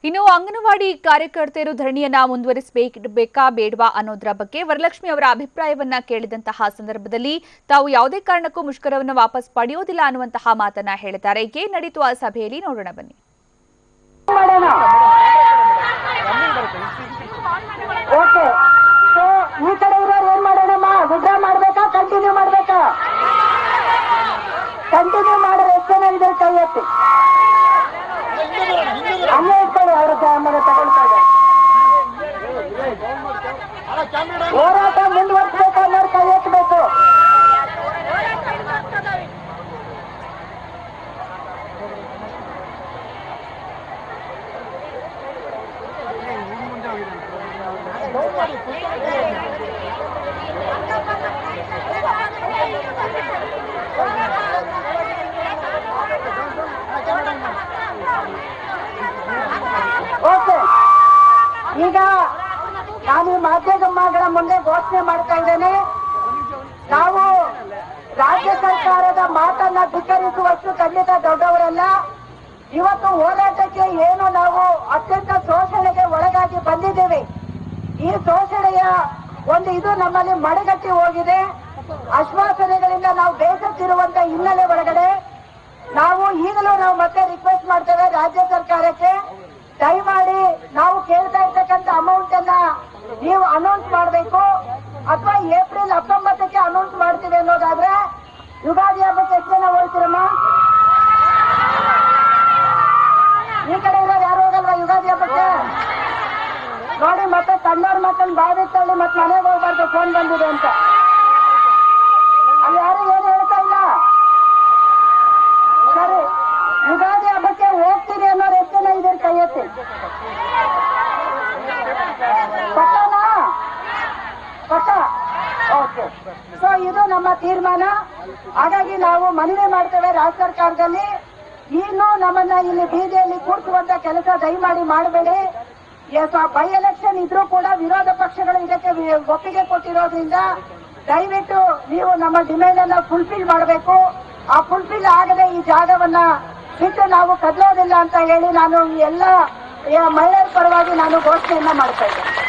ಇನ್ನು ಅಂಗನವಾಡಿ ಕಾರ್ಯಕರ್ತೆಯರು ಧರಣಿಯನ್ನ ಮುಂದುವರಿಸಬೇಕಾ ಬೇಡವಾ ಅನ್ನೋದರ ಬಗ್ಗೆ ವರಲಕ್ಷ್ಮಿ ಅವರ ಅಭಿಪ್ರಾಯವನ್ನ ಕೇಳಿದಂತಹ ಸಂದರ್ಭದಲ್ಲಿ ತಾವು ಯಾವುದೇ ಕಾರಣಕ್ಕೂ ಮುಷ್ಕರವನ್ನು ವಾಪಸ್ ಪಡೆಯೋದಿಲ್ಲ ಅನ್ನುವಂತಹ ಮಾತನ್ನ ಹೇಳಿದ್ದಾರೆ. ಏನ್ ನಡೀತು ಆ ಸಭೆಯಲ್ಲಿ ನೋಡೋಣ ಬನ್ನಿ. ಈ ಕಡೆ ಇರೋರು ಏನ್ ಮಾಡೋಣಮ್ಮ, ವಿಡ್ರಾ ಮಾಡ್ಬೇಕಾ ಕಂಟಿನ್ಯೂ ಮಾಡ್ಬೇಕಾ? ಕಂಟಿನ್ಯೂ ಮಾಡಿದ್ರೆ ಎಷ್ಟು ಜನ ಇದ್ದಾರೆ ಕೈ ಎತ್ತಿ ಅಲ್ಲೇ ಇಟ್ಕೊಳ್ಳಿ. ಅವ್ರ ಮನೆ ತಗೊಳ್ತಾ ಇದೆ. ಹೋರಾಟ ಮುಂದುವರಿಸಬೇಕು ಅನ್ನೋರು ಕೈ ಎತ್ತಬೇಕು. ಓಕೆ, ಈಗ ನಾನು ಈ ಮಾಧ್ಯಮಗಳ ಮುಂದೆ ಘೋಷಣೆ ಮಾಡ್ತಾ ಇದ್ದೇನೆ. ನಾವು ರಾಜ್ಯ ಸರ್ಕಾರದ ಮಾತನ್ನ ಧಿಕ್ಕರಿಸುವಷ್ಟು ಖಂಡಿತ ದೊಡ್ಡವರಲ್ಲ. ಇವತ್ತು ಹೋರಾಟಕ್ಕೆ ಏನು ನಾವು ಅತ್ಯಂತ ಶೋಷಣೆಗೆ ಒಳಗಾಗಿ ಬಂದಿದ್ದೇವೆ. ಈ ಶೋಷಣೆಯ ಒಂದು ಇದು ನಮ್ಮಲ್ಲಿ ಮಡಗಟ್ಟಿ ಹೋಗಿದೆ. ಆಶ್ವಾಸನೆಗಳಿಂದ ನಾವು ಬೇಸತ್ತಿರುವಂತ ಹಿನ್ನೆಲೆ ಒಳಗಡೆ ನಾವು ಈಗಲೂ ಮತ್ತೆ ರಿಕ್ವೆಸ್ಟ್ ಮಾಡ್ತೇವೆ ರಾಜ್ಯ ಸರ್ಕಾರಕ್ಕೆ, ದಯಮಾಡಿ ನಾವು ಕೇಳ್ತಾ ಇರ್ತಕ್ಕಂಥ ಅಮೌಂಟ್ ಅನ್ನ ನೀವು ಅನೌನ್ಸ್ ಮಾಡಬೇಕು. ಅಥವಾ ಏಪ್ರಿಲ್ 19ಕ್ಕೆ ಅನೌನ್ಸ್ ಮಾಡ್ತೀವಿ ಅನ್ನೋದಾದ್ರೆ ಯುಗಾದಿ ಹಬ್ಬಕ್ಕೆ ಎಷ್ಟು ಜನ ಹೋಗ್ತೀರಮ್ಮ? ಈ ಕಡೆ ಇರೋರು ಯಾರು ಹೋಗಲ್ವಾ ಯುಗಾದಿ ಹಬ್ಬಕ್ಕೆ? ನೋಡಿ, ಮತ್ತೆ ಸಣ್ಣವ್ರ ಮಕ್ಕಳು ಬಾವಿ ತಳ್ಳಿ ಮತ್ತೆ ಮನೆಗೆ ಹೋಗ್ಬಾರ್ದು ಫೋನ್ ಬಂದಿದೆ ಅಂತ. ಅಲ್ಲಿ ಯಾರು ಏನು ಹೇಳ್ತಾ ಇಲ್ಲ. ಸರಿ, ಯುಗಾದಿ ಹಬ್ಬಕ್ಕೆ ಹೋಗ್ತೀನಿ ಅನ್ನೋರು ಎಷ್ಟು ಜನ ಇದ್ದಾರೆ ಕೈ ಎತ್ತಿ? ಪಕ್ಕನಾ? ಪಕ್ಕ. ಓಕೆ, ಸೊ ಇದು ನಮ್ಮ ತೀರ್ಮಾನ. ಹಾಗಾಗಿ ನಾವು ಮನವಿ ಮಾಡ್ತೇವೆ ರಾಜ್ಯ ಸರ್ಕಾರದಲ್ಲಿ, ಇನ್ನೂ ನಮ್ಮನ್ನ ಇಲ್ಲಿ ಬೀದಿಯಲ್ಲಿ ಕೂರಿಸುವಂತ ಕೆಲಸ ದಯಮಾಡಿ ಮಾಡಬೇಡಿ. ಬೈ ಎಲೆಕ್ಷನ್ ಇದ್ರೂ ಕೂಡ ವಿರೋಧ ಪಕ್ಷಗಳು ಇದಕ್ಕೆ ಒಪ್ಪಿಗೆ ಕೊಟ್ಟಿರೋದ್ರಿಂದ ದಯವಿಟ್ಟು ನೀವು ನಮ್ಮ ಡಿಮ್ಯಾಂಡ್ ಅನ್ನ ಫುಲ್ಫಿಲ್ ಮಾಡಬೇಕು. ಆ ಫುಲ್ಫಿಲ್ ಆಗದೆ ಈ ಜಾಗವನ್ನ ಬಿಟ್ಟು ನಾವು ಕದಲೋದಿಲ್ಲ ಅಂತ ಹೇಳಿ ನಾನು ಎಲ್ಲ ಮಹಿಳೆಯರ ಪರವಾಗಿ ನಾನು ಘೋಷಣೆಯನ್ನ ಮಾಡ್ತಾ ಇದ್ದೇನೆ.